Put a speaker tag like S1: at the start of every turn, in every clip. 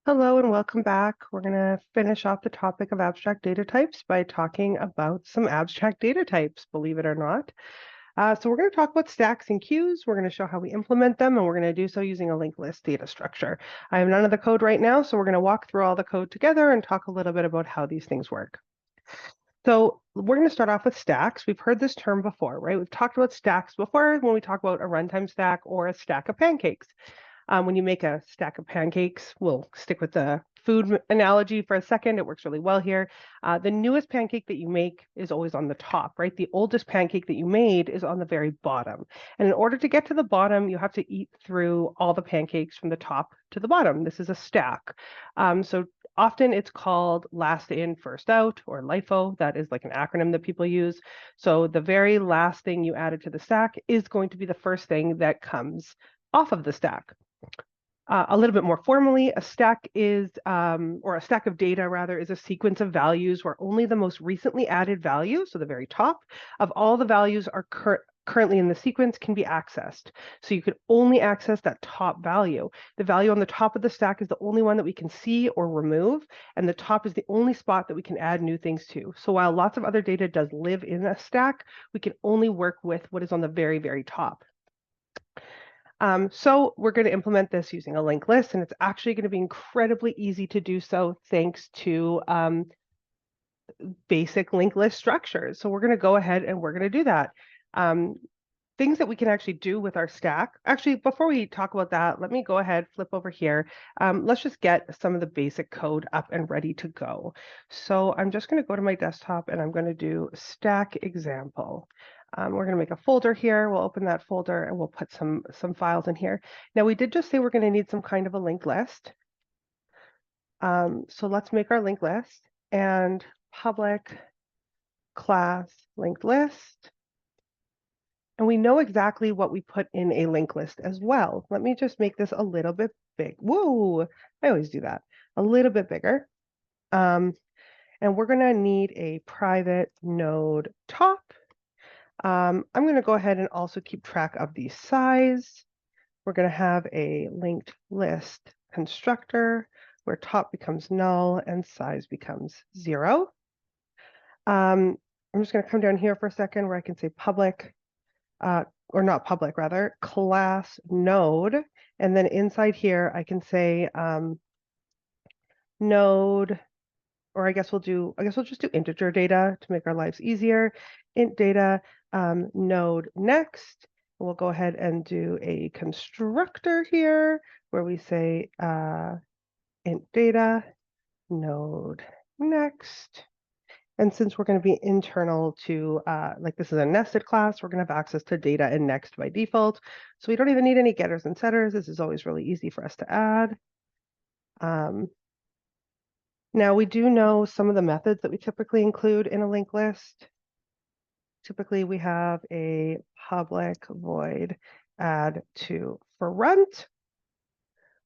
S1: Hello and welcome back. We're going to finish off the topic of abstract data types by talking about some abstract data types, believe it or not. So we're going to talk about stacks and queues. We're going to show how we implement them, and we're going to do so using a linked list data structure. I have none of the code right now, so we're going to walk through all the code together and talk a little bit about how these things work. So we're going to start off with stacks. We've heard this term before, right? We've talked about stacks before when we talk about a runtime stack or a stack of pancakes. When you make a stack of pancakes, we'll stick with the food analogy for a second. It works really well here. The newest pancake that you make is always on the top, right? The oldest pancake that you made is on the very bottom. And in order to get to the bottom, you have to eat through all the pancakes from the top to the bottom. This is a stack. So often it's called last in, first out, or LIFO. That is like an acronym that people use. So the very last thing you added to the stack is going to be the first thing that comes off of the stack. A little bit more formally, a stack is, or a stack of data rather, is a sequence of values where only the most recently added value, so the very top of all the values are currently in the sequence, can be accessed. So you could only access that top value. The value on the top of the stack is the only one that we can see or remove, and the top is the only spot that we can add new things to. So while lots of other data does live in a stack, we can only work with what is on the very, very top. So we're going to implement this using a linked list, and it's actually going to be incredibly easy to do so thanks to basic linked list structures. So we're going to go ahead and we're going to do that. Things that we can actually do with our stack. Actually, before we talk about that, let me go ahead, flip over here. Let's just get some of the basic code up and ready to go. So I'm just going to go to my desktop and I'm going to do stack example. We're going to make a folder here. We'll open that folder and we'll put some files in here. Now, we did just say we're going to need some kind of a linked list. So let's make our linked list and public class linked list. And we know exactly what we put in a linked list as well. Let me just make this a little bit big. Whoa, I always do that. A little bit bigger. And we're going to need a private node top. I'm going to go ahead and also keep track of the size. We're going to have a linked list constructor where top becomes null and size becomes 0. I'm just going to come down here for a second where I can say public, or not public rather, class node. And then inside here, I can say node, or I guess we'll just do integer data to make our lives easier. Int data node next. We'll go ahead and do a constructor here where we say int data node next. And since we're going to be internal to, like this is a nested class, we're going to have access to data and next by default. So we don't even need any getters and setters. This is always really easy for us to add. Now we do know some of the methods that we typically include in a linked list. Typically we have a public void add to front,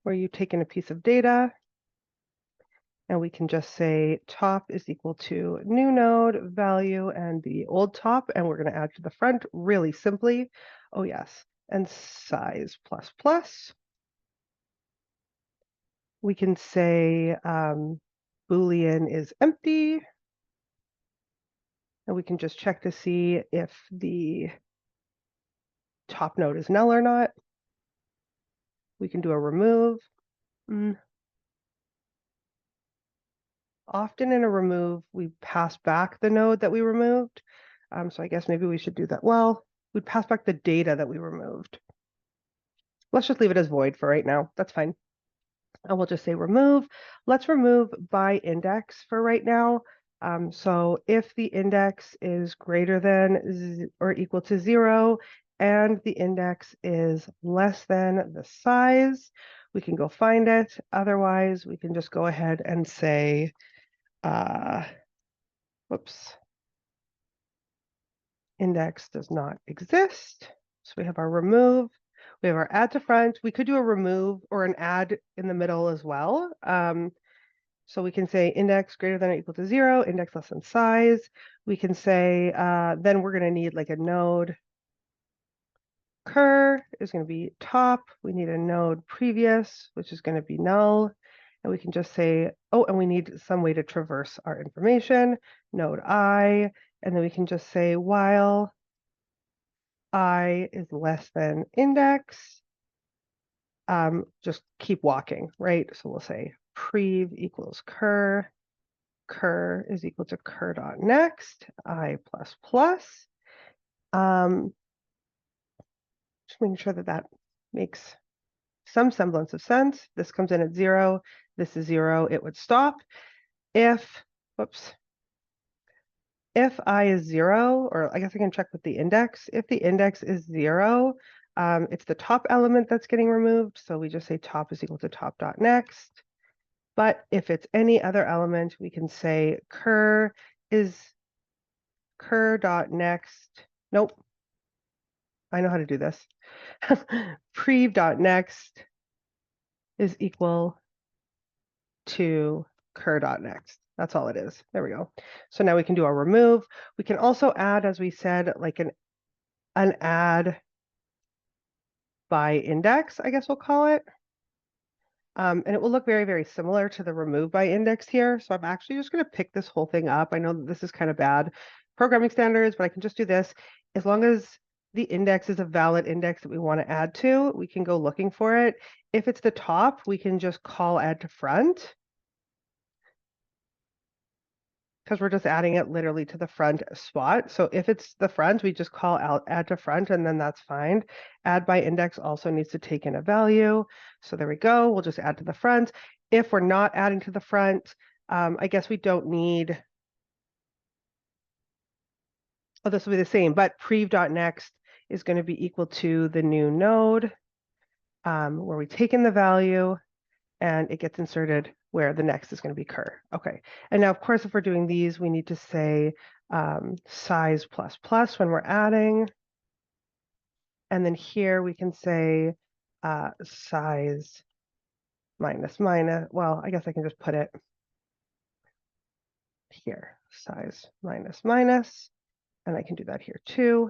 S1: where you take in a piece of data, and we can just say top is equal to new node value and the old top, and we're going to add to the front really simply. Oh yes, and size plus plus. We can say Boolean is empty, and we can just check to see if the top node is null or not. We can do a remove. Often in a remove, we pass back the node that we removed. So I guess maybe we should do that. Well, we'd pass back the data that we removed. Let's just leave it as void for right now. That's fine. And we'll just say remove. Let's remove by index for right now. So if the index is greater than or equal to 0 and the index is less than the size, we can go find it. Otherwise, we can just go ahead and say, whoops, index does not exist. So we have our remove. We have our add to front. We could do a remove or an add in the middle as well. So we can say index greater than or equal to 0, index less than size. We can say, then we're going to need like a node cur is going to be top. We need a node previous, which is going to be null. And we can just say, oh, and we need some way to traverse our information, node I, and then we can just say while I is less than index, just keep walking, right? So we'll say prev equals cur is equal to cur.next, I plus plus. Just making sure that that makes some semblance of sense. This comes in at 0, this is 0, it would stop. If, whoops, if I is 0, or I guess I can check with the index. If the index is 0, it's the top element that's getting removed. So we just say top is equal to top.next. But if it's any other element, we can say cur is cur.next. Nope. I know how to do this. Prev.next is equal to cur.next. That's all it is. There we go. So now we can do our remove. We can also add, as we said, like an add by index, I guess we'll call it. And it will look very, very similar to the remove by index here. So I'm actually just going to pick this whole thing up. I know that this is kind of bad programming standards, but I can just do this. As long as the index is a valid index that we want to add to, we can go looking for it. If it's the top, we can just call add to front, because we're just adding it literally to the front spot. So if it's the front, we just call out add to front, and then that's fine. Add by index also needs to take in a value. So there we go. We'll just add to the front. If we're not adding to the front, I guess we don't need, oh, this will be the same, but prev.next is going to be equal to the new node, where we take in the value and it gets inserted where the next is going to be cur. Okay, and now of course if we're doing these, we need to say size plus plus when we're adding, and then here we can say size minus minus. Well, I guess I can just put it here, size minus minus, and I can do that here too.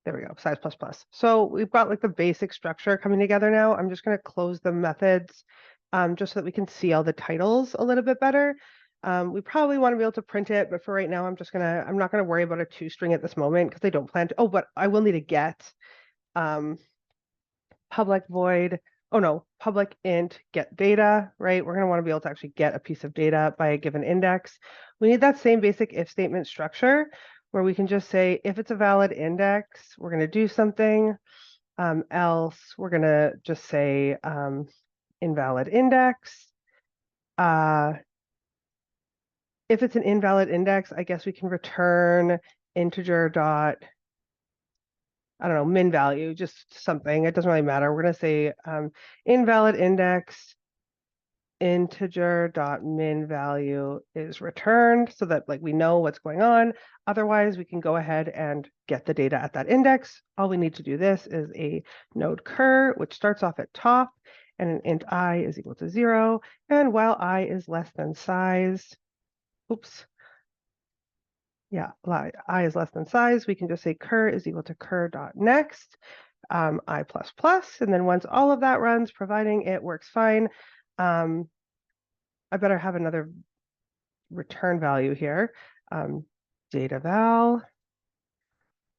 S1: There we go, size plus plus. So we've got like the basic structure coming together now. I'm just going to close the methods just so that we can see all the titles a little bit better. We probably want to be able to print it, but for right now, I'm not going to worry about a toString at this moment because I don't plan to. Oh, but I will need a get. Public void, oh no, public int get data, right? We're going to want to be able to actually get a piece of data by a given index. We need that same basic if statement structure where we can just say, if it's a valid index, we're going to do something, else we're going to just say invalid index. If it's an invalid index, I guess we can return integer dot, I don't know, min value, just something. It doesn't really matter. We're going to say invalid index integer dot min value is returned so that like we know what's going on. Otherwise, we can go ahead and get the data at that index. All we need to do this is a node cur, which starts off at top, and an int I is equal to 0. And while I is less than size, oops. Yeah, I is less than size, we can just say cur is equal to cur.next, I plus plus, and then once all of that runs, providing it works fine, I better have another return value here. Data val,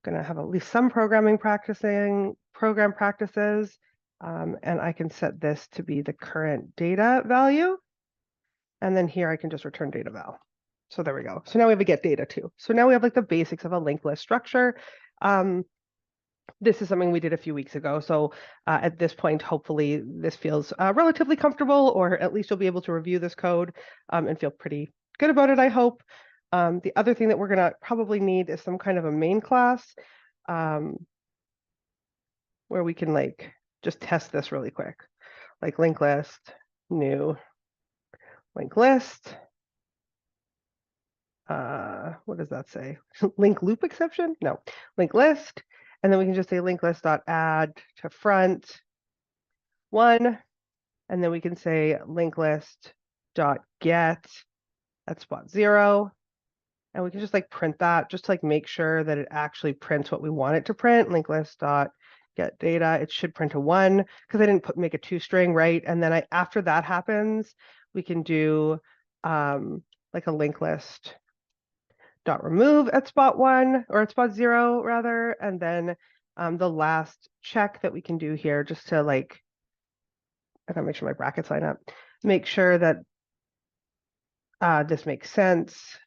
S1: gonna have at least some program practices, and I can set this to be the current data value. And then here I can just return data val. So there we go. So now we have a get data too. So now we have like the basics of a linked list structure. This is something we did a few weeks ago. So at this point, hopefully this feels relatively comfortable, or at least you'll be able to review this code and feel pretty good about it, I hope. The other thing that we're gonna probably need is some kind of a main class where we can like just test this really quick. Like linked list, new linked list. What does that say? Link loop exception? No, linked list. And then we can just say linked list dot add to front 1. And then we can say linked list dot get at spot 0. And we can just like print that just to like make sure that it actually prints what we want it to print. Linked list dot get data, it should print a 1 because I didn't make a toString, right? And then after that happens, we can do like a linked list dot remove at spot 1 or at spot 0 rather, and then the last check that we can do here just to like, I gotta make sure my brackets line up, make sure that this makes sense,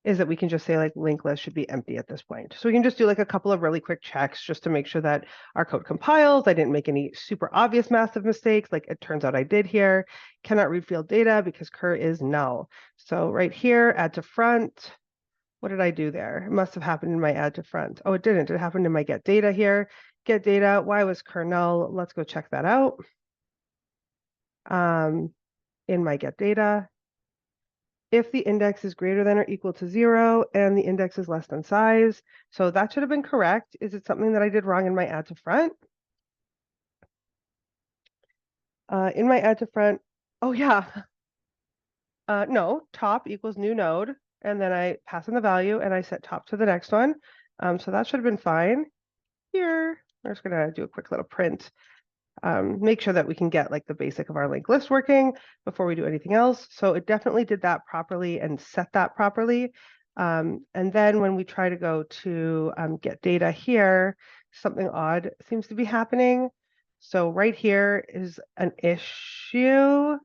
S1: is that we can just say like linked list should be empty at this point. So we can just do like a couple of really quick checks just to make sure that our code compiles. I didn't make any super obvious massive mistakes like it turns out I did here. Cannot read field data because cur is null. So right here, add to front. What did I do there? It must have happened in my add to front. Oh, it didn't. It happened in my get data here. Get data, why was cur null? Let's go check that out. In my get data, if the index is greater than or equal to 0 and the index is less than size. So that should have been correct. Is it something that I did wrong in my add to front? In my add to front, oh yeah. No, top equals new node. And then I pass in the value and I set top to the next one. So that should have been fine. Here, we're just gonna do a quick little print. Make sure that we can get like the basic of our linked list working before we do anything else. So it definitely did that properly and set that properly. And then when we try to go to get data here, something odd seems to be happening. So right here is an issue.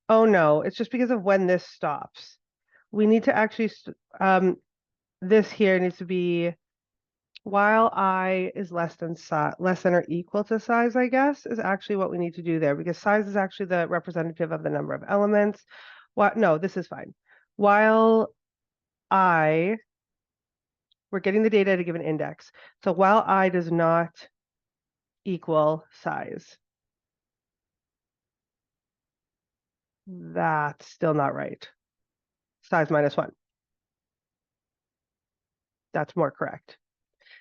S1: Oh no, it's just because of when this stops. We need to actually, this here needs to be while I is less than or equal to size, I guess, is actually what we need to do there because size is actually the representative of the number of elements. No, this is fine. While we're getting the data to give an index. So while I does not equal size, that's still not right. Size minus 1. That's more correct.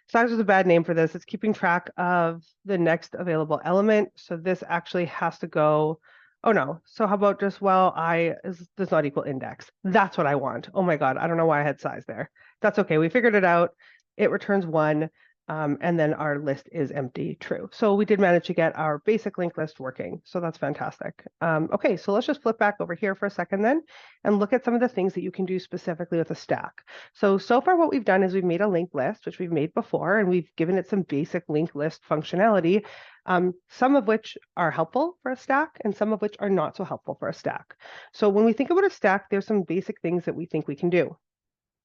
S1: Size is a bad name for this. It's keeping track of the next available element. So this actually has to go, oh no. So how about just while I does not equal index? That's what I want. Oh my God, I don't know why I had size there. That's okay, we figured it out. It returns 1, and then our list is empty, true. So we did manage to get our basic linked list working. So that's fantastic. Okay, so let's just flip back over here for a second then and look at some of the things that you can do specifically with a stack. So far what we've done is we've made a linked list, which we've made before, and we've given it some basic linked list functionality, some of which are helpful for a stack and some of which are not so helpful for a stack. So when we think about a stack, there's some basic things that we think we can do.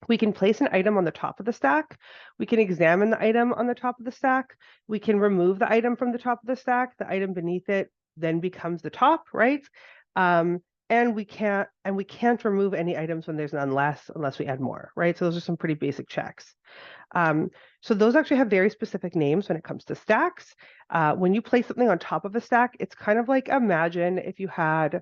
S1: We can place an item on the top of the stack. We can examine the item on the top of the stack. We can remove the item from the top of the stack. The item beneath it then becomes the top, right? And we can't remove any items when there's an unless we add more, right? So those are some pretty basic checks. So those actually have very specific names when it comes to stacks. When you place something on top of a stack, it's kind of like, imagine if you had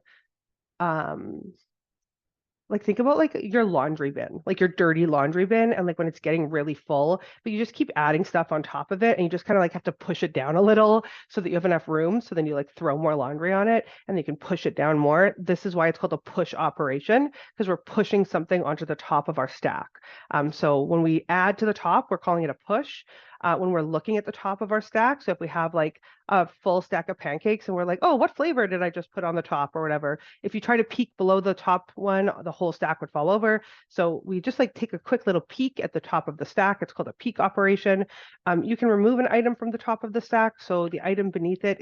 S1: like think about like your laundry bin, like your dirty laundry bin, and like when it's getting really full, but you just keep adding stuff on top of it and you just kind of like have to push it down a little so that you have enough room. So then you like throw more laundry on it and you can push it down more. This is why it's called a push operation, because we're pushing something onto the top of our stack. So when we add to the top, we're calling it a push. When we're looking at the top of our stack, so if we have like a full stack of pancakes and we're like, oh, what flavor did I just put on the top or whatever? If you try to peek below the top one, the whole stack would fall over. So we just like take a quick little peek at the top of the stack. It's called a peek operation. You can remove an item from the top of the stack. So the item beneath it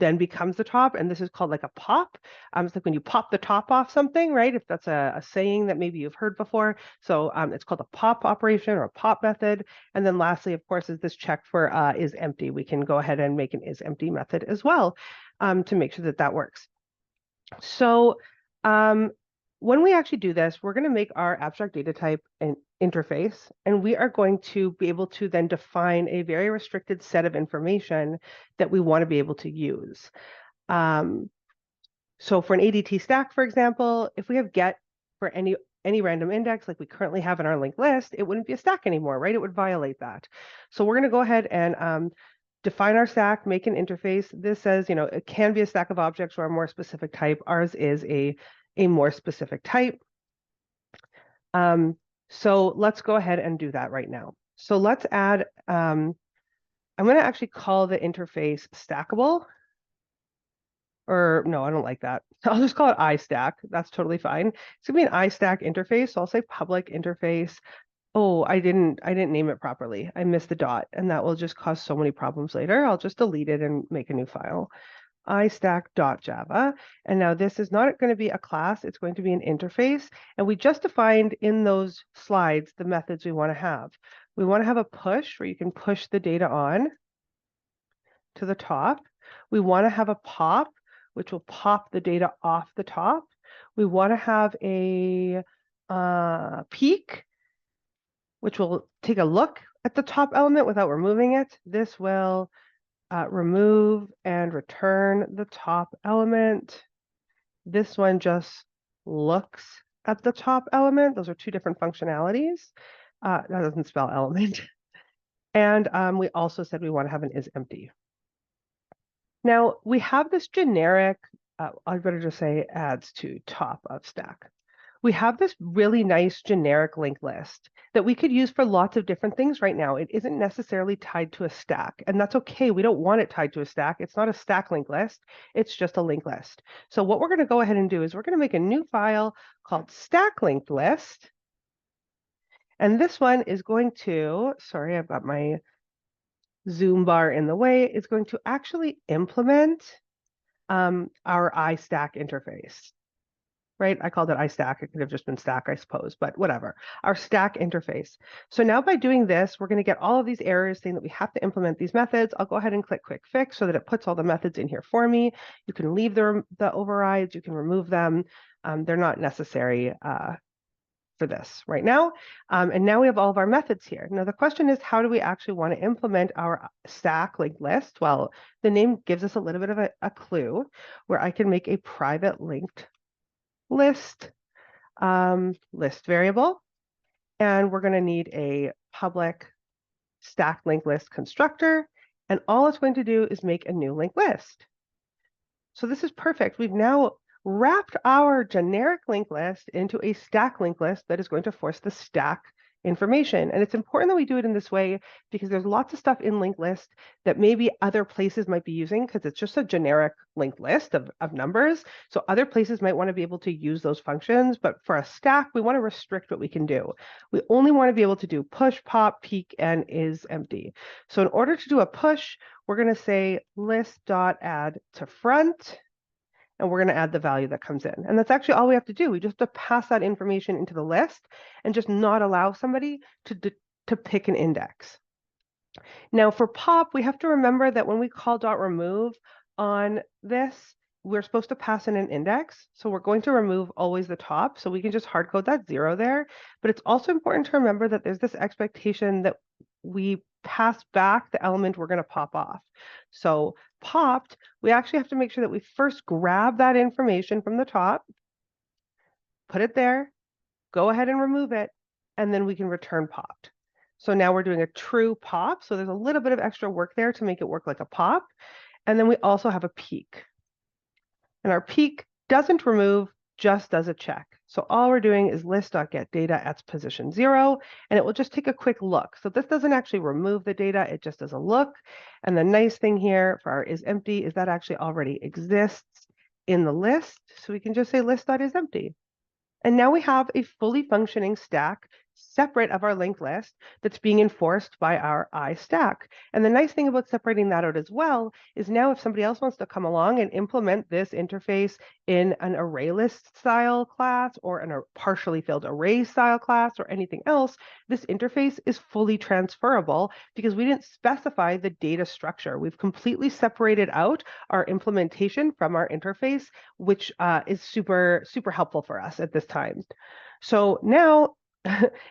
S1: then becomes the top, and this is called like a pop. It's like when you pop the top off something, right? If that's a saying that maybe you've heard before. So it's called a pop operation or a pop method. And then lastly, of course, is this check for is empty. We can go ahead and make an is empty method as well to make sure that that works. So when we actually do this, we're going to make our abstract data type an interface, and we are going to be able to then define a very restricted set of information that we want to be able to use. So for an ADT stack, for example, if we have get for any random index like we currently have in our linked list, it wouldn't be a stack anymore, right? It would violate that. So we're going to go ahead and define our stack, make an interface. This says, it can be a stack of objects or a more specific type. Ours is a more specific type. So let's go ahead and do that right now. So let's add, I'm going to actually call the interface stackable. Or no, I don't like that. I'll just call it iStack. That's totally fine. It's gonna be an iStack interface. So I'll say public interface. Oh, I didn't name it properly. I missed the dot, and that will just cause so many problems later. I'll just delete it and make a new file. iStack.java. And now this is not going to be a class, it's going to be an interface. And we just defined in those slides the methods we want to have. We want to have a push where you can push the data on to the top. We want to have a pop, which will pop the data off the top. We want to have a peek, which will take a look at the top element without removing it. This will remove and return the top element. This one just looks at the top element. Those are two different functionalities. That doesn't spell element. And we also said we want to have an is empty. Now we have this generic, I better just say adds to top of stack. We have this really nice generic linked list that we could use for lots of different things right now. It isn't necessarily tied to a stack, and that's okay. We don't want it tied to a stack. It's not a stack linked list. It's just a linked list. So what we're going to go ahead and do is we're going to make a new file called stack linked list. And this one is going to, sorry, I've got my Zoom bar in the way, is going to actually implement our iStack interface. Right? I called it iStack. It could have just been stack, I suppose, but whatever. Our stack interface. So now by doing this, we're going to get all of these errors saying that we have to implement these methods. I'll go ahead and click quick fix so that it puts all the methods in here for me. You can leave the overrides, you can remove them. They're not necessary for this right now. And now we have all of our methods here. Now the question is, how do we actually want to implement our stack linked list? Well, the name gives us a little bit of a clue where I can make a private linked list list variable, and we're going to need a public stack linked list constructor, and all it's going to do is make a new linked list. So this is perfect. We've now wrapped our generic linked list into a stack linked list that is going to force the stack information. And it's important that we do it in this way because there's lots of stuff in linked list that maybe other places might be using because it's just a generic linked list of numbers. So other places might want to be able to use those functions, but for a stack, we want to restrict what we can do. We only want to be able to do push, pop, peek, and is empty. So in order to do a push, we're going to say list.add to front, and we're going to add the value that comes in. And that's actually all we have to do. We just have to pass that information into the list and just not allow somebody to pick an index. Now for pop, we have to remember that when we call .remove on this, we're supposed to pass in an index. So we're going to remove always the top. So we can just hard code that 0 there. But it's also important to remember that there's this expectation that we pass back the element we're going to pop off. So popped, we actually have to make sure that we first grab that information from the top, put it there, go ahead and remove it, and then we can return popped. So now we're doing a true pop. So there's a little bit of extra work there to make it work like a pop. And then we also have a peek. And our peek doesn't remove, just does a check. So all we're doing is list.getData at position 0, and it will just take a quick look. So this doesn't actually remove the data, it just does a look. And the nice thing here for our is empty is that actually already exists in the list. So we can just say list.isEmpty. And now we have a fully functioning stack separate of our linked list that's being enforced by our iStack. And the nice thing about separating that out as well is now if somebody else wants to come along and implement this interface in an array list style class or a partially filled array style class or anything else, this interface is fully transferable because we didn't specify the data structure. We've completely separated out our implementation from our interface, which is super, super helpful for us at this time. So now,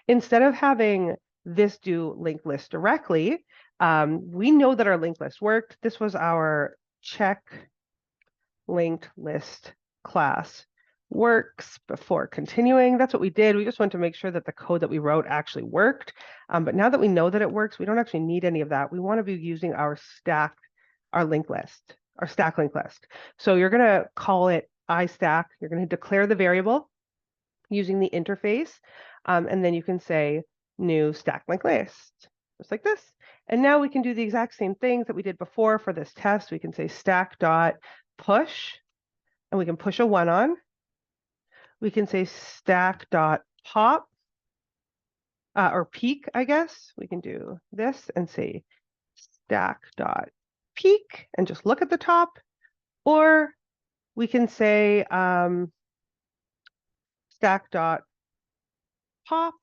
S1: instead of having this do linked list directly, we know that our linked list worked. This was our check linked list class works before continuing. That's what we did. We just wanted to make sure that the code that we wrote actually worked. But now that we know that it works, we don't actually need any of that. We want to be using our stack, our linked list, our stack linked list. So you're going to call it iStack. You're going to declare the variable using the interface. And then you can say new stack linked list. just like this. And now we can do the exact same things that we did before for this test. We can say stack dot push, and we can push a 1 on. We can say stack dot pop, or peak, I guess. We can do this and say stack dot peak and just look at the top. Or we can say stack dot pop.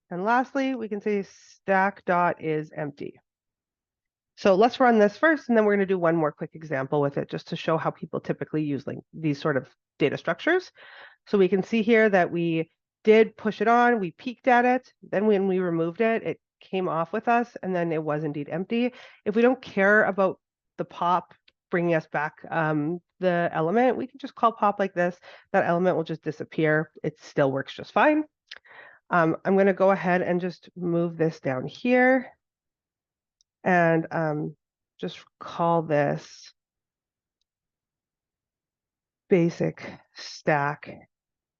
S1: And lastly, we can say stack dot is empty. So let's run this first, and then we're going to do one more quick example with it just to show how people typically use like these sort of data structures. So we can see here that we did push it on, we peeked at it, then when we removed it, it came off with us, and then it was indeed empty. If we don't care about the pop bringing us back the element, we can just call pop like this. That element will just disappear. It still works just fine. I'm going to go ahead and just move this down here and just call this basic stack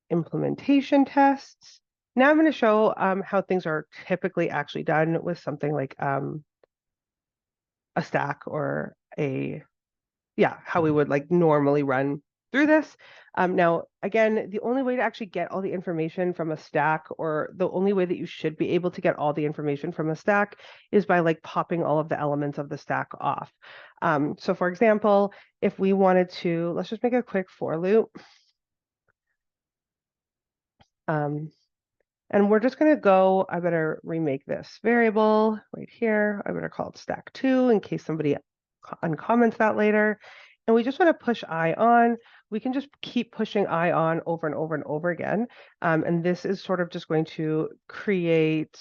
S1: implementation tests. Now I'm going to show how things are typically actually done with something like a stack or how we would like normally run through this. Now, again, the only way to actually get all the information from a stack, or the only way that you should be able to get all the information from a stack, is by like popping all of the elements of the stack off. So for example, if we wanted to, let's just make a quick for loop. And we're just going to go, I better remake this variable right here. I better call it stack2 in case somebody uncomments that later. And we just want to push I on. We can just keep pushing I on over and over and over again. And this is sort of just going to create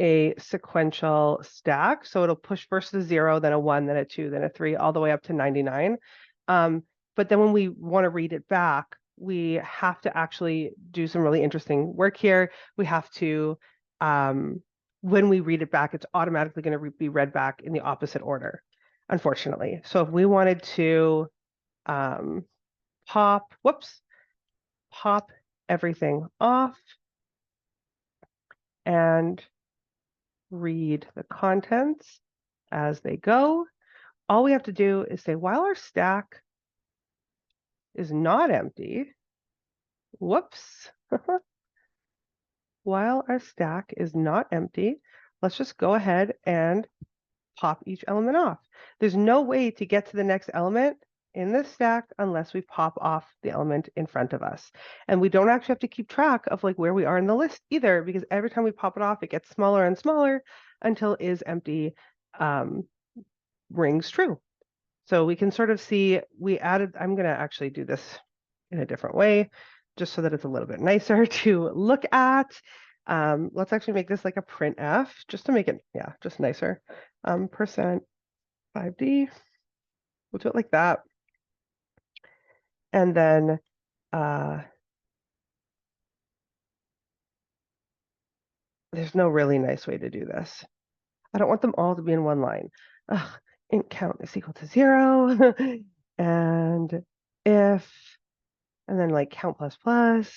S1: a sequential stack. So it'll push first a 0, then a 1, then a 2, then a 3, all the way up to 99. But then when we want to read it back, we have to actually do some really interesting work here. We have to, when we read it back, it's automatically going to be read back in the opposite order, unfortunately. So if we wanted to pop everything off and read the contents as they go, all we have to do is say, while our stack is not empty, while our stack is not empty, let's just go ahead and pop each element off. There's no way to get to the next element in this stack unless we pop off the element in front of us. And we don't actually have to keep track of like where we are in the list either, because every time we pop it off, it gets smaller and smaller until is empty rings true. So we can sort of see we added, I'm going to actually do this in a different way, just so that it's a little bit nicer to look at. Let's actually make this like a printf, just to make it, just nicer. Percent 5D, we'll do it like that. And then there's no really nice way to do this. I don't want them all to be in one line. Int count is equal to 0, and if, and then like count plus plus,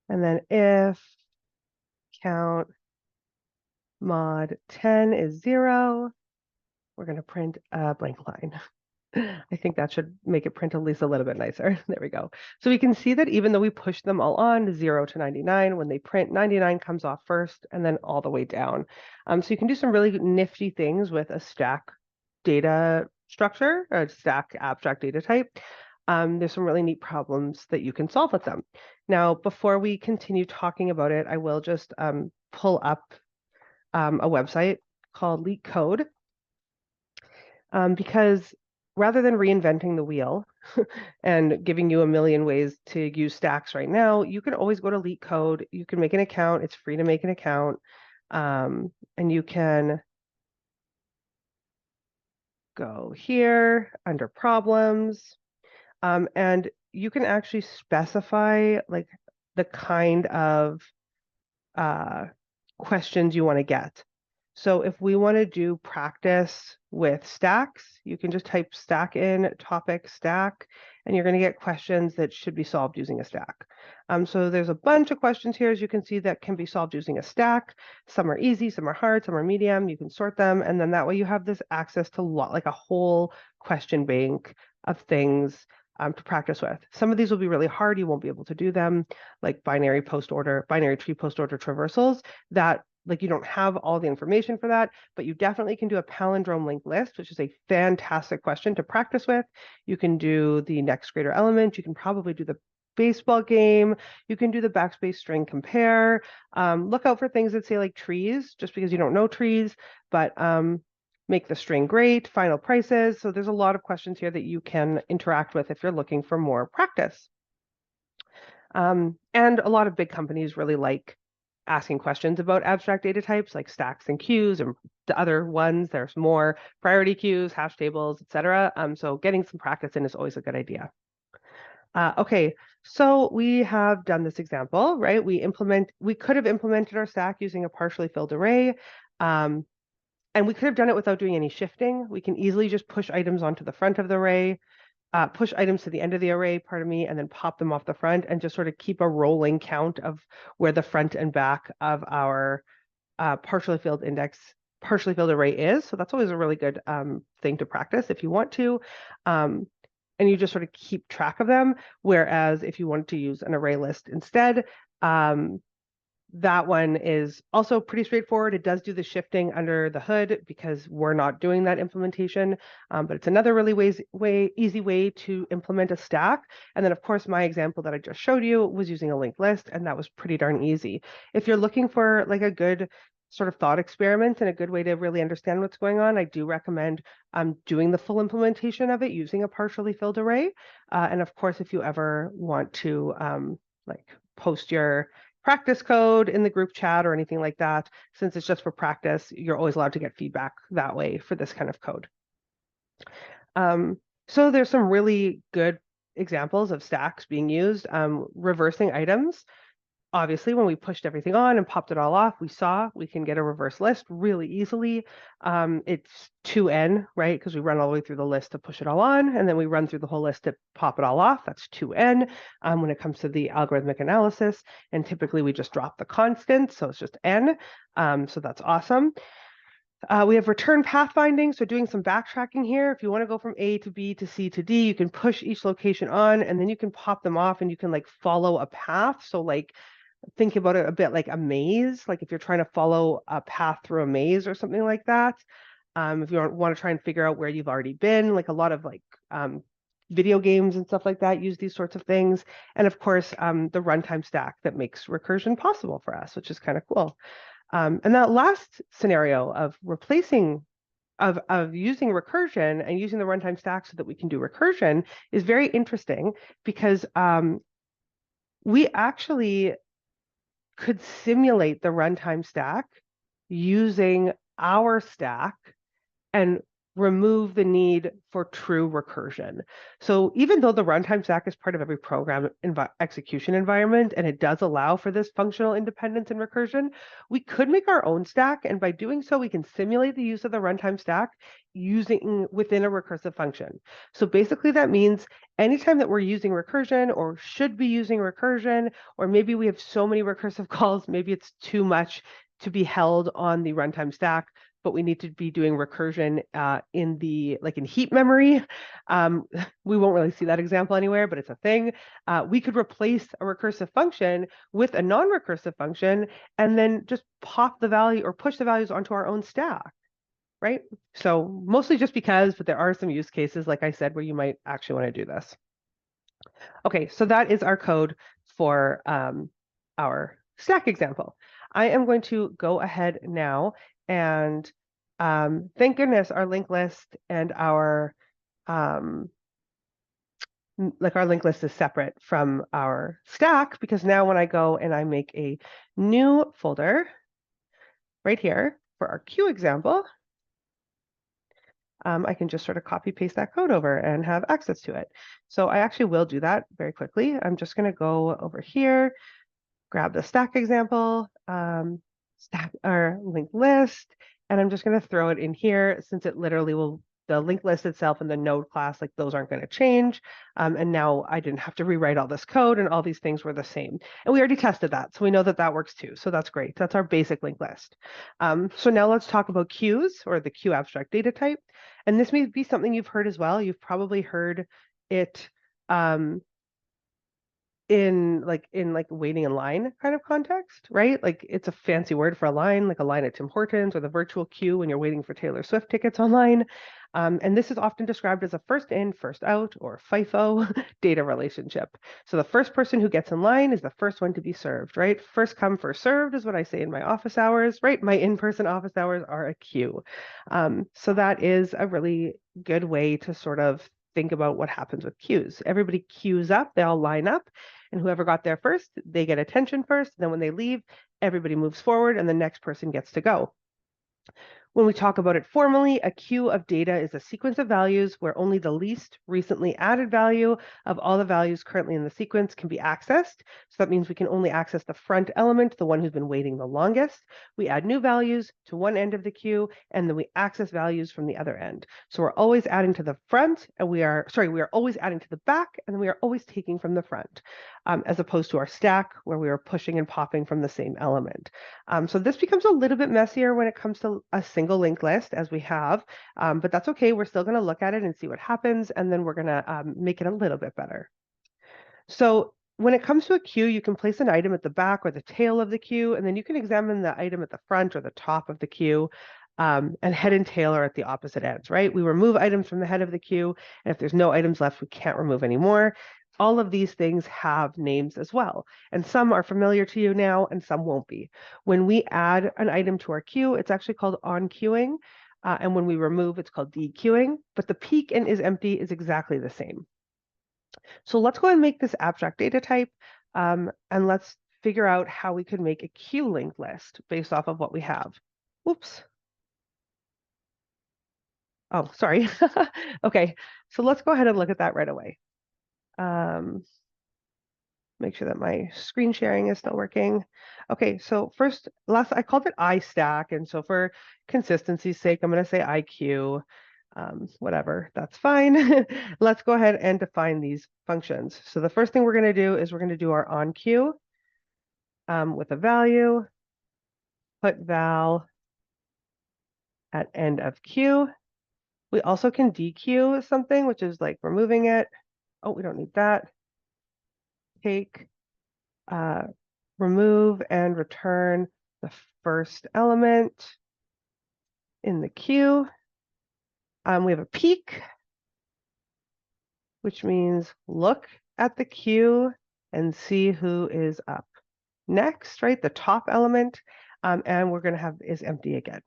S1: and then if count mod 10 is 0, we're going to print a blank line. I think that should make it print at least a little bit nicer. There we go. So we can see that even though we push them all on 0 to 99, when they print, 99 comes off first and then all the way down. So you can do some really nifty things with a stack data structure, or stack abstract data type. There's some really neat problems that you can solve with them. Now, before we continue talking about it, I will just pull up a website called LeetCode, because rather than reinventing the wheel and giving you a million ways to use stacks right now, you can always go to LeetCode. You can make an account. It's free to make an account. And you can go here under problems. And you can actually specify like the kind of questions you want to get. So if we want to do practice with stacks, you can just type stack in, topic stack, and you're going to get questions that should be solved using a stack. So there's a bunch of questions here, as you can see, that can be solved using a stack. Some are easy, some are hard, some are medium. You can sort them, and then that way you have this access to like a whole question bank of things to practice with. Some of these will be really hard. You won't be able to do them, like binary tree post order traversals that like you don't have all the information for that, but you definitely can do a palindrome linked list, which is a fantastic question to practice with. You can do the next greater element. You can probably do the baseball game. You can do the backspace string compare. Look out for things that say like trees, just because you don't know trees, but make the string great, final prices. So there's a lot of questions here that you can interact with if you're looking for more practice. And a lot of big companies really like asking questions about abstract data types like stacks and queues and the other ones. There's more priority queues, hash tables, etc. So getting some practice in is always a good idea. Okay, so we have done this example, right? We could have implemented our stack using a partially filled array. And we could have done it without doing any shifting. We can easily just push items onto the front of the array, push items to the end of the array, and then pop them off the front and just sort of keep a rolling count of where the front and back of our partially filled array is. So that's always a really good thing to practice if you want to. And you just sort of keep track of them. Whereas if you want to use an array list instead, that one is also pretty straightforward. It does do the shifting under the hood because we're not doing that implementation, but it's another really easy way to implement a stack. And then of course, my example that I just showed you was using a linked list, and that was pretty darn easy. If you're looking for like a good sort of thought experiment and a good way to really understand what's going on, I do recommend doing the full implementation of it using a partially filled array. And of course, if you ever want to like post your practice code in the group chat or anything like that, since it's just for practice, you're always allowed to get feedback that way for this kind of code. So there's some really good examples of stacks being used. Reversing items. Obviously, when we pushed everything on and popped it all off, we can get a reverse list really easily. It's 2n, right? Because we run all the way through the list to push it all on, and then we run through the whole list to pop it all off. That's 2n when it comes to the algorithmic analysis. And typically we just drop the constant, so it's just n. So that's awesome. We have return pathfinding, so doing some backtracking here. If you want to go from A to B to C to D, you can push each location on, and then you can pop them off, and you can like follow a path. So like think about it a bit like a maze, like if you're trying to follow a path through a maze or something like that. If you want to try and figure out where you've already been, like a lot of like video games and stuff like that use these sorts of things. And of course, the runtime stack that makes recursion possible for us, which is kind of cool. And that last scenario of using recursion and using the runtime stack so that we can do recursion is very interesting because we actually could simulate the runtime stack using our stack and remove the need for true recursion. So even though the runtime stack is part of every program execution environment, and it does allow for this functional independence and recursion, we could make our own stack. And by doing so, we can simulate the use of the runtime stack within a recursive function. So basically that means anytime that we're using recursion or should be using recursion, or maybe we have so many recursive calls, maybe it's too much to be held on the runtime stack, but we need to be doing recursion in heap memory. We won't really see that example anywhere, but it's a thing. We could replace a recursive function with a non-recursive function and then just pop the value or push the values onto our own stack, right? So mostly just because, but there are some use cases, like I said, where you might actually want to do this. Okay, so that is our code for our stack example. I am going to go ahead now and thank goodness our linked list and our linked list is separate from our stack, because now when I go and I make a new folder right here for our queue example, I can just sort of copy paste that code over and have access to it. So I actually will do that very quickly. I'm just going to go over here, grab the stack example, stack or linked list, And I'm just going to throw it in here since it literally will, the linked list itself and the node class, like those aren't going to change. And now I didn't have to rewrite all this code and all these things were the same. And we already tested that. So we know that that works too. So that's great. That's our basic linked list. So now let's talk about queues, or the queue abstract data type. And this may be something you've heard as well. You've probably heard it in waiting in line kind of context, right? Like it's a fancy word for a line, like a line at Tim Hortons, or the virtual queue when you're waiting for Taylor Swift tickets online. And this is often described as a first in, first out, or FIFO data relationship. So the first person who gets in line is the first one to be served, right? First come, first served is what I say in my office hours, right? My in-person office hours are a queue. So that is a really good way to sort of think about what happens with queues. Everybody queues up, they all line up, and whoever got there first, they get attention first. Then when they leave, everybody moves forward and the next person gets to go. When we talk about it formally, a queue of data is a sequence of values where only the least recently added value of all the values currently in the sequence can be accessed. So that means we can only access the front element, the one who's been waiting the longest. We add new values to one end of the queue, and then we access values from the other end. So we're always adding to the front, and we are always adding to the back, and we are always taking from the front, as opposed to our stack where we are pushing and popping from the same element. So this becomes a little bit messier when it comes to a single linked list as we have, but that's okay. We're still going to look at it and see what happens, and then we're going to make it a little bit better. So when it comes to a queue, you can place an item at the back or the tail of the queue, and then you can examine the item at the front or the top of the queue. And head and tail are at the opposite ends, right? We remove items from the head of the queue, and if there's no items left, we can't remove any more. All of these things have names as well, and some are familiar to you now and some won't be. When we add an item to our queue, it's actually called on-queuing, and when we remove, it's called dequeuing, but the peak and is empty is exactly the same. So let's go and make this abstract data type, and let's figure out how we could make a queue linked list based off of what we have. Oops. Oh, sorry. Okay, so let's go ahead and look at that right away. Make sure that my screen sharing is still working. Okay, so first, I called it iStack, and so for consistency's sake, I'm going to say IQ. Whatever, that's fine. Let's go ahead and define these functions. So the first thing we're going to do is we're going to do our onQueue with a value, put val at end of queue. We also can dequeue something, which is like removing it. Oh, we don't need that. Take, remove and return the first element in the queue. We have a peek, which means look at the queue and see who is up next, right? The top element, and we're going to have is empty again.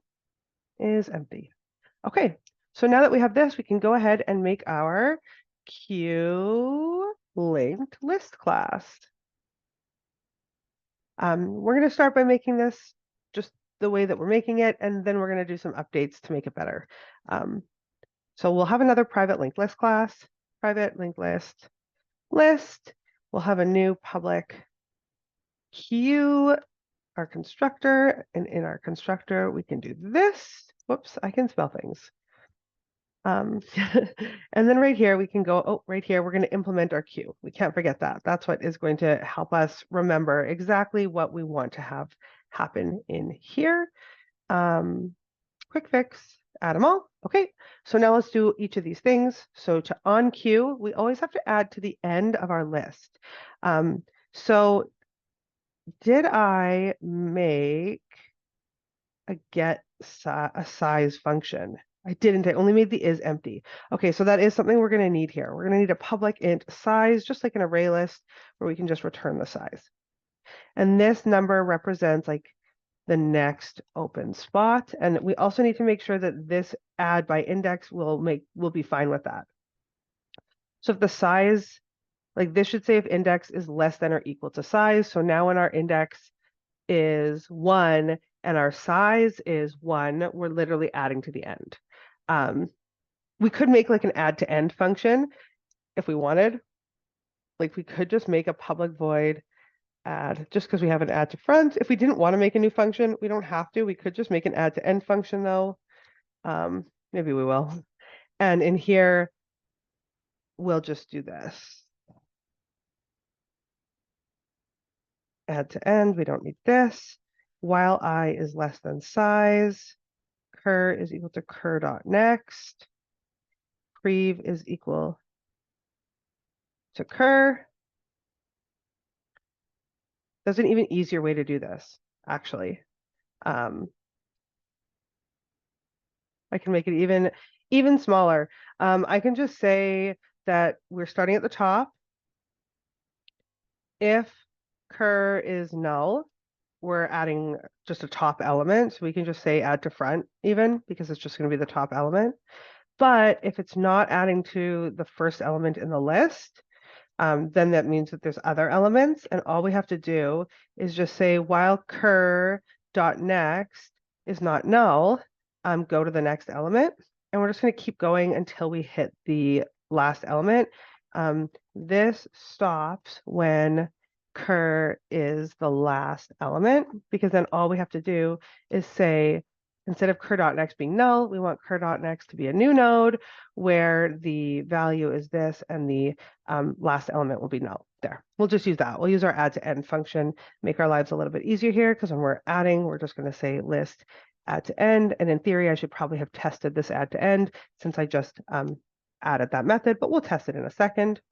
S1: Is empty. Okay, so now that we have this, we can go ahead and make our queue linked list class. We're going to start by making this just the way that we're making it, and then we're going to do some updates to make it better. So we'll have another private linked list class, private linked list. We'll have a new public queue, our constructor, and in our constructor, we can do this. Whoops, I can spell things. And then right here, we can go, oh, right here, we're going to implement our queue. We can't forget that. That's what is going to help us remember exactly what we want to have happen in here. Quick fix, add them all. Okay, so now let's do each of these things. So to on queue, we always have to add to the end of our list. So did I make a get a size function? I didn't. I only made the is empty. Okay, so that is something we're going to need here. We're going to need a public int size, just like an array list, where we can just return the size. And this number represents like the next open spot. And we also need to make sure that this add by index will be fine with that. So if the size, like this should say if index is less than or equal to size. So now when our index is 1 and our size is 1, we're literally adding to the end. We could make like an add to end function if we wanted. Like we could just make a public void add, just because we have an add to front. If we didn't want to make a new function, we don't have to. We could just make an add to end function though. Maybe we will. And in here, we'll just do this. Add to end, we don't need this. While I is less than size, cur is equal to cur dot next. Prev is equal to cur. There's an even easier way to do this, actually. I can make it even smaller. I can just say that we're starting at the top. If cur is null, we're adding just a top element. So we can just say add to front even, because it's just going to be the top element. But if it's not adding to the first element in the list, then that means that there's other elements, and all we have to do is just say while cur dot next is not null, go to the next element, and we're just going to keep going until we hit the last element. This stops when cur is the last element, because then all we have to do is say, instead of cur dot next being null, we want cur dot next to be a new node where the value is this and the last element will be null. There, we'll just use that. We'll use our add to end function, make our lives a little bit easier here, because when we're adding, we're just going to say list add to end. And in theory, I should probably have tested this add to end since I just added that method, but we'll test it in a second.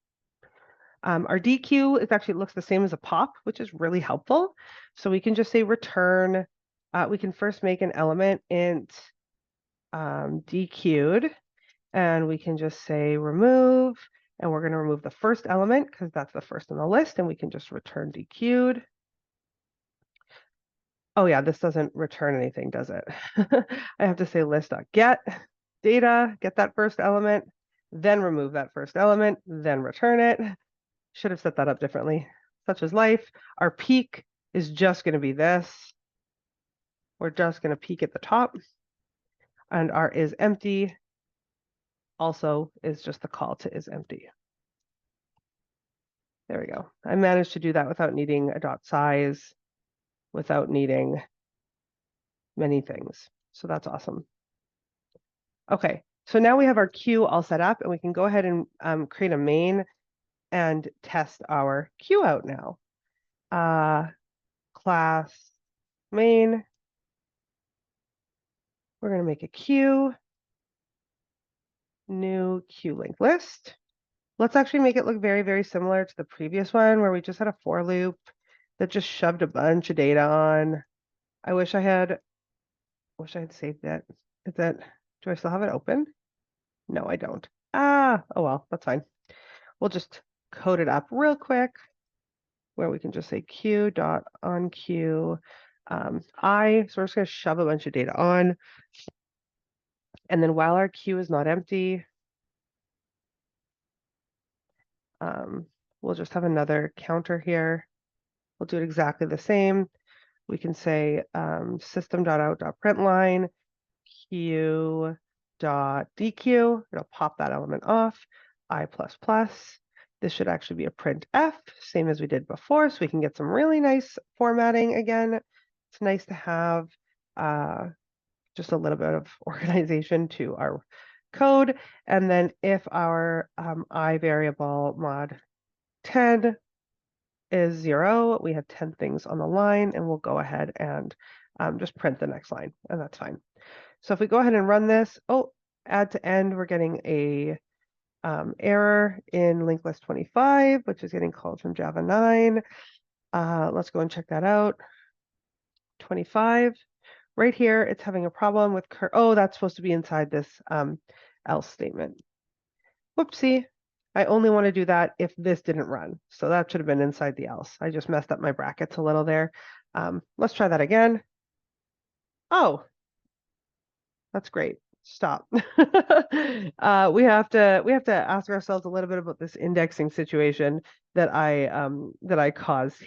S1: Our DQ is actually looks the same as a pop, which is really helpful. So we can just say return. We can first make an element int DQ'd, and we can just say remove, and we're going to remove the first element because that's the first on the list, and we can just return DQ'd. Oh yeah, this doesn't return anything, does it? I have to say list.get data, get that first element, then remove that first element, then return it. Should have set that up differently. Such as life. Our peak is just going to be this. We're just going to peak at the top. And our is empty also is just the call to is empty. There we go. I managed to do that without needing a dot size, without needing many things. So that's awesome. Okay, so now we have our queue all set up, and we can go ahead and create a main and test our queue out now. Class main. We're going to make a queue, new queue linked list. Let's actually make it look very, very similar to the previous one where we just had a for loop that just shoved a bunch of data on. I wish I had saved that. Do I still have it open? No, I don't. Oh well, that's fine. We'll just code it up real quick where we can just say q dot on queue so we're just going to shove a bunch of data on. And then while our queue is not empty, we'll just have another counter here. We'll do it exactly the same. We can say system.out.println q.dq. It'll pop that element off. I++. This should actually be a printf, same as we did before, so we can get some really nice formatting again. It's nice to have just a little bit of organization to our code. And then if our I variable mod 10 is 0, we have 10 things on the line, and we'll go ahead and just print the next line, and that's fine. So if we go ahead and run this, add to end, we're getting a error in linked list 25, which is getting called from Java 9. Let's go and check that out. 25. Right here, it's having a problem with that's supposed to be inside this else statement. Whoopsie. I only want to do that if this didn't run. So that should have been inside the else. I just messed up my brackets a little there. Let's try that again. Oh, that's great. Stop. We have to ask ourselves a little bit about this indexing situation that I caused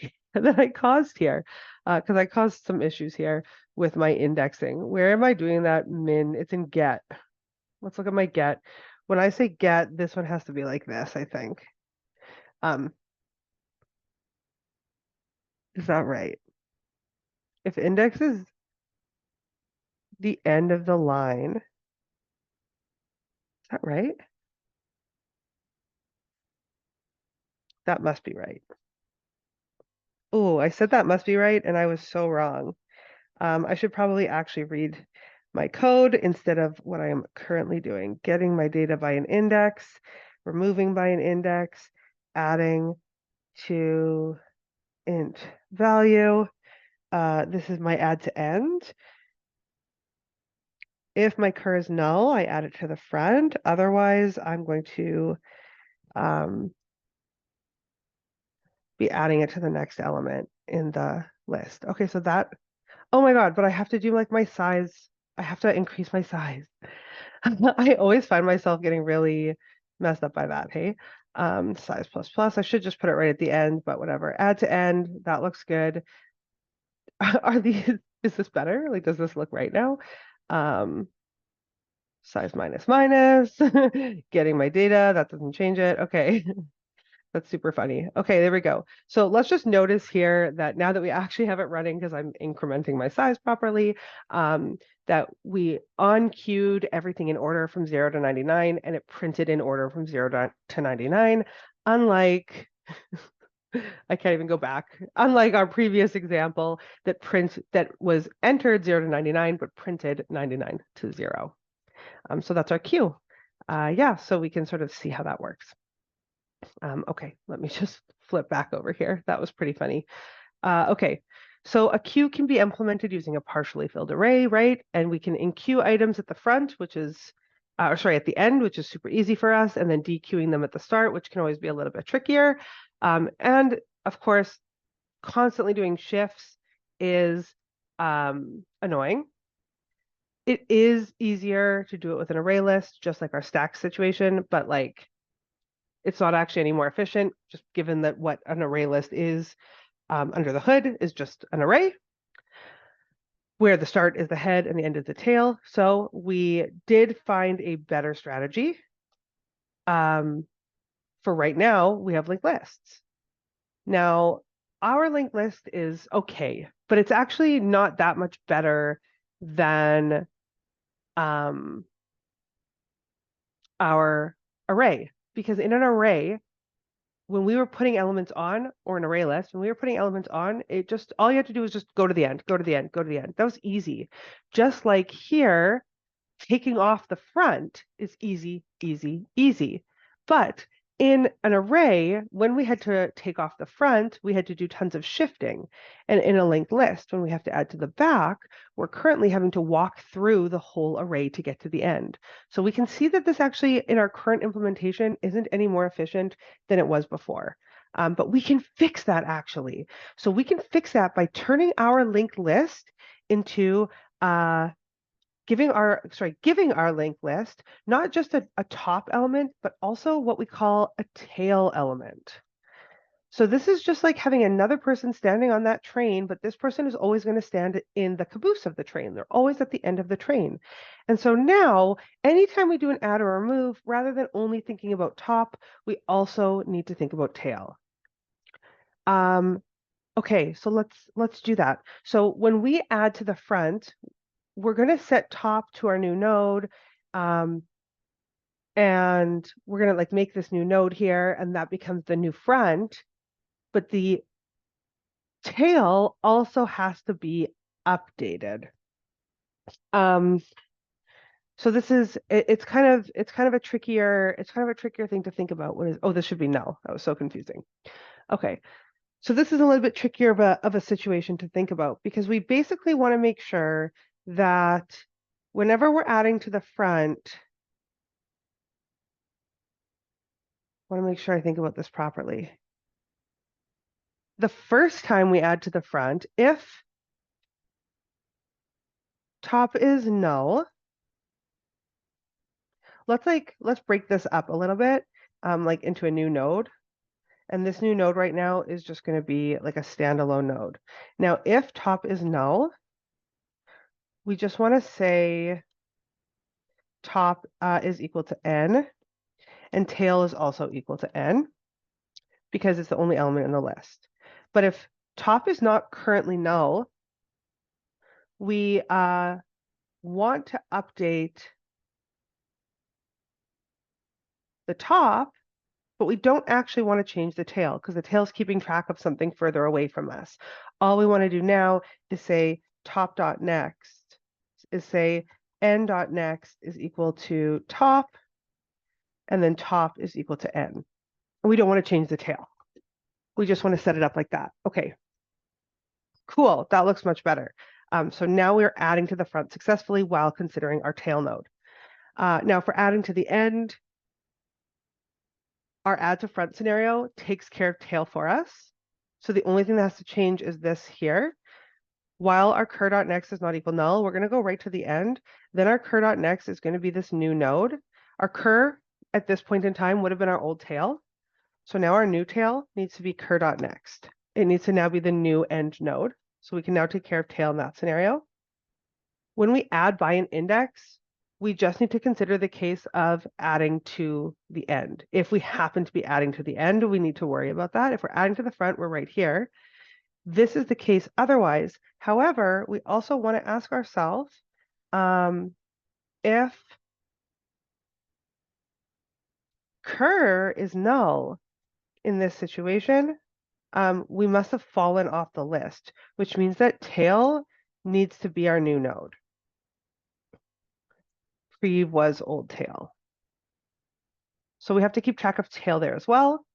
S1: here because I caused some issues here with my indexing. Where am I doing that? Min, it's in get. Let's look at my get. When I say get, this one has to be like this, I think. Is that right? If index is the end of the line, is that right? That must be right. Oh, I said that must be right, and I was so wrong. I should probably actually read my code instead of what I am currently doing. Getting my data by an index, removing by an index, adding to int value. This is my add to end. If my cur is null, I add it to the front. Otherwise, I'm going to um, be adding it to the next element in the list. Okay, so that, oh my God, but I have to do like my size. I have to increase my size. I always find myself getting really messed up by that. Hey, size plus plus. I should just put it right at the end, but whatever. Add to end. That looks good. Are these? Is this better? Like, does this look right now? Size minus minus. Getting my data. That doesn't change it. Okay. That's super funny. Okay, there we go. So let's just notice here that now that we actually have it running, because I'm incrementing my size properly, that we on-queued everything in order from 0 to 99, and it printed in order from 0 to 99, unlike, I can't even go back, unlike our previous example that was entered 0 to 99, but printed 99 to 0. So that's our queue. Yeah, so we can sort of see how that works. Okay, let me just flip back over here. That was pretty funny. Okay, so a queue can be implemented using a partially filled array, right? And we can enqueue items at the front, which is, or sorry, at the end, which is super easy for us, and then dequeuing them at the start, which can always be a little bit trickier. And of course, constantly doing shifts is annoying. It is easier to do it with an array list, just like our stack situation, but like, it's not actually any more efficient, just given that what an array list is under the hood is just an array where the start is the head and the end is the tail. So we did find a better strategy. For right now, we have linked lists. Now, our linked list is okay, but it's actually not that much better than our array, because in an array, when we were putting elements on, or an array list, when we were putting elements on, it just, all you have to do is just go to the end, go to the end, go to the end. That was easy. Just like here, taking off the front is easy, easy, easy. But in an array, when we had to take off the front, we had to do tons of shifting. And in a linked list, when we have to add to the back, we're currently having to walk through the whole array to get to the end. So we can see that this actually, in our current implementation, isn't any more efficient than it was before. But we can fix that actually. So we can fix that by turning our linked list into giving our linked list not just a top element, but also what we call a tail element. So this is just like having another person standing on that train, but this person is always going to stand in the caboose of the train. They're always at the end of the train. And so now, anytime we do an add or remove, rather than only thinking about top, we also need to think about tail. Okay, so let's do that. So when we add to the front, we're going to set top to our new node, and we're going to like make this new node here, and that becomes the new front. But the tail also has to be updated. So this is it's kind of a trickier thing to think about. What is, oh, this should be null. That was so confusing. Okay. So this is a little bit trickier of a situation to think about, because we basically want to make sure that whenever we're adding to the front, I want to make sure I think about this properly. The first time we add to the front, if top is null, let's break this up a little bit, like into a new node. And this new node right now is just going to be like a standalone node. Now, if top is null, we just want to say top is equal to n, and tail is also equal to n, because it's the only element in the list. But if top is not currently null. We want to update the top, but we don't actually want to change the tail because the tail is keeping track of something further away from us. All we want to do now is say top.next is say n.next is equal to top, and then top is equal to n. We don't want to change the tail. We just want to set it up like that. Okay, cool. That looks much better. So now we're adding to the front successfully while considering our tail node. Now for adding to the end, our add to front scenario takes care of tail for us. So the only thing that has to change is this here. While our cur.next is not equal null, we're going to go right to the end. Then our cur.next is going to be this new node. Our cur at this point in time would have been our old tail. So now our new tail needs to be cur.next. It needs to now be the new end node. So we can now take care of tail in that scenario. When we add by an index, we just need to consider the case of adding to the end. If we happen to be adding to the end, we need to worry about that. If we're adding to the front, we're right here. This is the case otherwise. However, we also want to ask ourselves if cur is null in this situation, we must have fallen off the list, which means that tail needs to be our new node. Pre was old tail. So we have to keep track of tail there as well.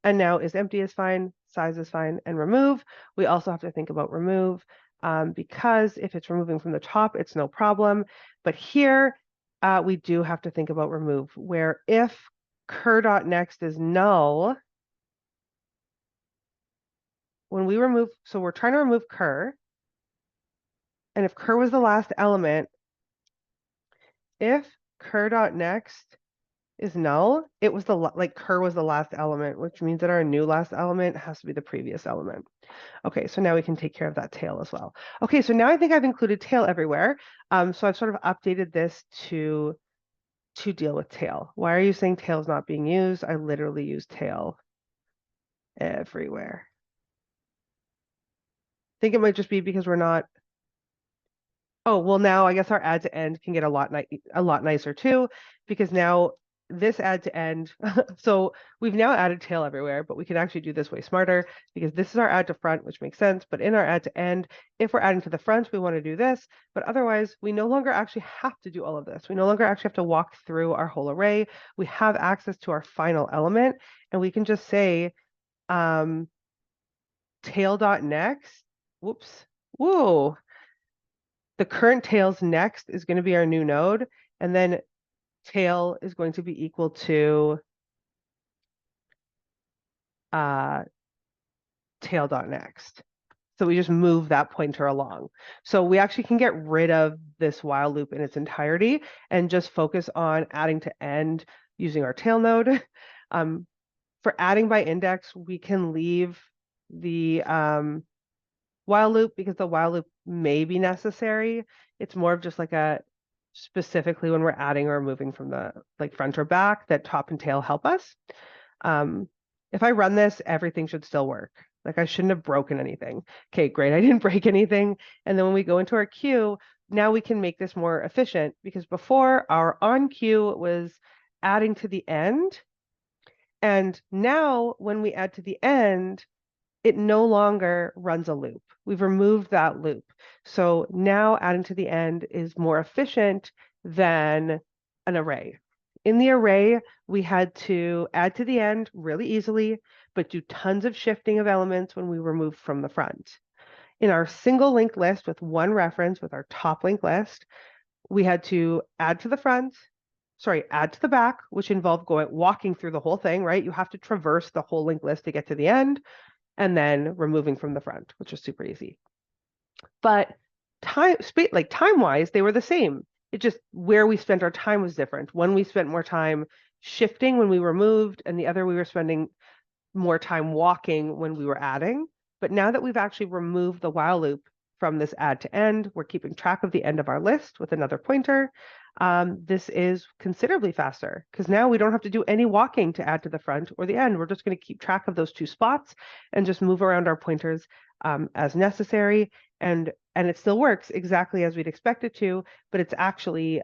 S1: And now is empty is fine, size is fine, and remove. We also have to think about remove because if it's removing from the top, it's no problem. But here we do have to think about remove, where if cur.next is null, when we remove, so we're trying to remove cur, and if cur was the last element, if cur.next is null, it was like cur was the last element, which means that our new last element has to be the previous element. Okay, so now we can take care of that tail as well. Okay, so now I think I've included tail everywhere. So I've sort of updated this to deal with tail. Why are you saying tail is not being used? I literally use tail everywhere. I think it might just be because we're not. Oh, well, now I guess our add to end can get a lot nicer too, because now this add to end, so we've now added tail everywhere, but we can actually do this way smarter because this is our add to front, which makes sense. But in our add to end, if we're adding to the front, we want to do this, but otherwise we no longer actually have to do all of this. We no longer actually have to walk through our whole array. We have access to our final element, and we can just say tail.next. Whoops. Whoa. The current tail's next is going to be our new node, and then tail is going to be equal to tail.next. So we just move that pointer along. So we actually can get rid of this while loop in its entirety and just focus on adding to end using our tail node. For adding by index, we can leave the while loop because the while loop may be necessary. It's more of just like a specifically when we're adding or removing from the like front or back that top and tail help us. If I run this, everything should still work. Like I shouldn't have broken anything. Okay, great. I didn't break anything. And then when we go into our queue, now we can make this more efficient because before our on queue was adding to the end. And now when we add to the end, it no longer runs a loop. We've removed that loop. So now adding to the end is more efficient than an array. In the array, we had to add to the end really easily, but do tons of shifting of elements when we remove from the front. In our single linked list with one reference with our top linked list, we had to add to the front, add to the back, which involved walking through the whole thing, right? You have to traverse the whole linked list to get to the end, and then removing from the front, which is super easy. But time-wise, they were the same. It just where we spent our time was different. One, we spent more time shifting when we removed, and the other we were spending more time walking when we were adding. But now that we've actually removed the while loop from this add to end, we're keeping track of the end of our list with another pointer. this is considerably faster because now we don't have to do any walking to add to the front or the end. We're just going to keep track of those two spots and just move around our pointers as necessary. And it still works exactly as we'd expect it to, but it's actually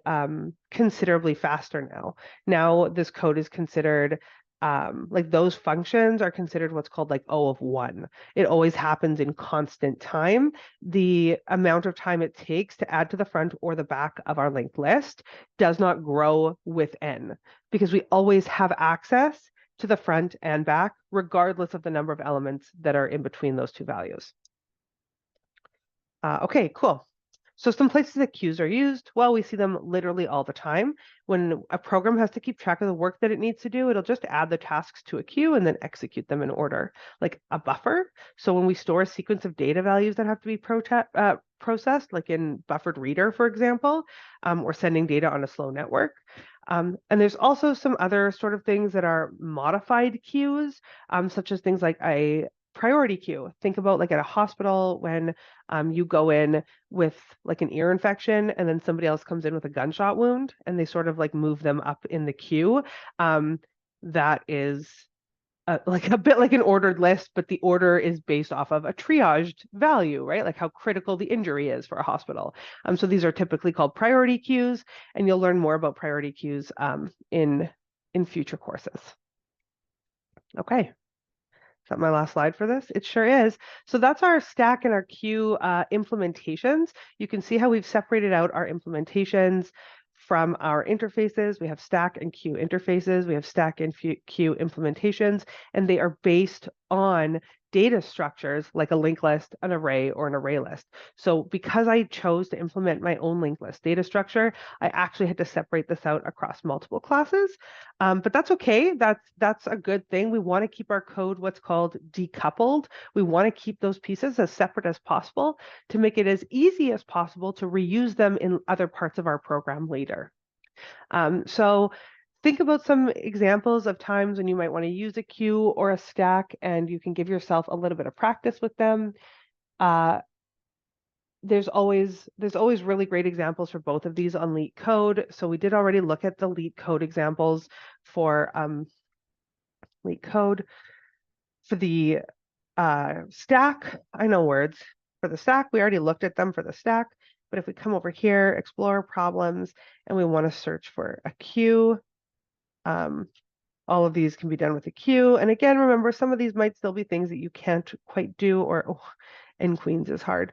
S1: considerably faster now. Now this code is considered like those functions are considered what's called like O of 1. It always happens in constant time. The amount of time it takes to add to the front or the back of our linked list does not grow with n because we always have access to the front and back, regardless of the number of elements that are in between those two values. Okay, cool. So some places that queues are used, well, we see them literally all the time. When a program has to keep track of the work that it needs to do, it'll just add the tasks to a queue and then execute them in order, like a buffer. So when we store a sequence of data values that have to be processed, like in buffered reader, for example, or sending data on a slow network. And there's also some other sort of things that are modified queues, such as things like a priority queue. Think about like at a hospital when you go in with like an ear infection and then somebody else comes in with a gunshot wound and they sort of like move them up in the queue. That is like a bit like an ordered list, but the order is based off of a triaged value, right? Like how critical the injury is for a hospital. So these are typically called priority queues, and you'll learn more about priority queues in future courses. Okay. Is that my last slide for this? It sure is. So that's our stack and our queue implementations. You can see how we've separated out our implementations from our interfaces. We have stack and queue interfaces. We have stack and queue implementations, and they are based on data structures like a linked list, an array, or an array list. So because I chose to implement my own linked list data structure, I actually had to separate this out across multiple classes. But that's okay. That's a good thing. We want to keep our code what's called decoupled. We want to keep those pieces as separate as possible to make it as easy as possible to reuse them in other parts of our program later. So think about some examples of times when you might want to use a queue or a stack, and you can give yourself a little bit of practice with them. There's always really great examples for both of these on LeetCode. So we did already look at the LeetCode examples for LeetCode. For the stack, I know words. For the stack, we already looked at them for the stack. But if we come over here, explore problems, and we want to search for a queue, all of these can be done with a queue. And again, remember, some of these might still be things that you can't quite do, or and Queens is hard.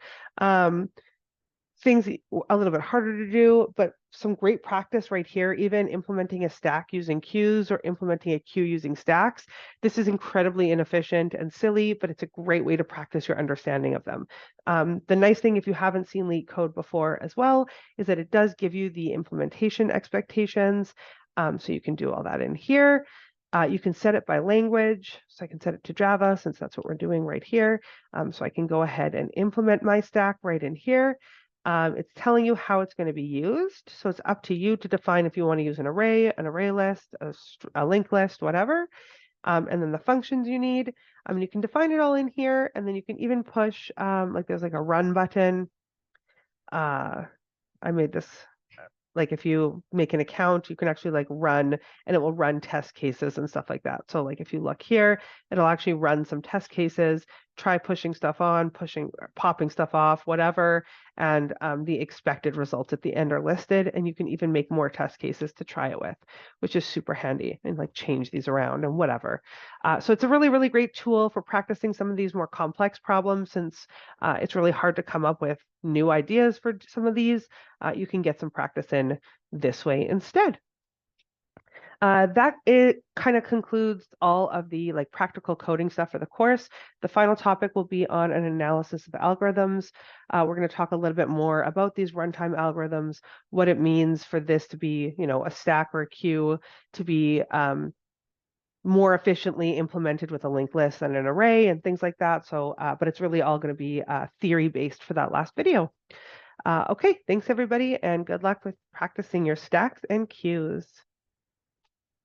S1: Things a little bit harder to do, but some great practice right here, even implementing a stack using queues or implementing a queue using stacks. This is incredibly inefficient and silly, but it's a great way to practice your understanding of them. The nice thing, if you haven't seen LeetCode before as well, is that it does give you the implementation expectations. So you can do all that in here. You can set it by language. So I can set it to Java since that's what we're doing right here. So I can go ahead and implement my stack right in here. It's telling you how it's going to be used. So it's up to you to define if you want to use an array list, a linked list, whatever. And then the functions you need. You can define it all in here, and then you can even push, like there's like a run button. I made this, like if you make an account, you can actually like run, and it will run test cases and stuff like that. So like if you look here, it'll actually run some test cases, try pushing stuff on, popping stuff off, whatever, and the expected results at the end are listed, and you can even make more test cases to try it with, which is super handy, and like change these around and whatever. So it's a really, really great tool for practicing some of these more complex problems, since it's really hard to come up with new ideas for some of these. You can get some practice in this way instead. That it kind of concludes all of the like practical coding stuff for the course. The final topic will be on an analysis of algorithms. We're going to talk a little bit more about these runtime algorithms, what it means for this to be, a stack or a queue to be more efficiently implemented with a linked list and an array and things like that. So, but it's really all going to be theory-based for that last video. Okay, thanks everybody, and good luck with practicing your stacks and queues.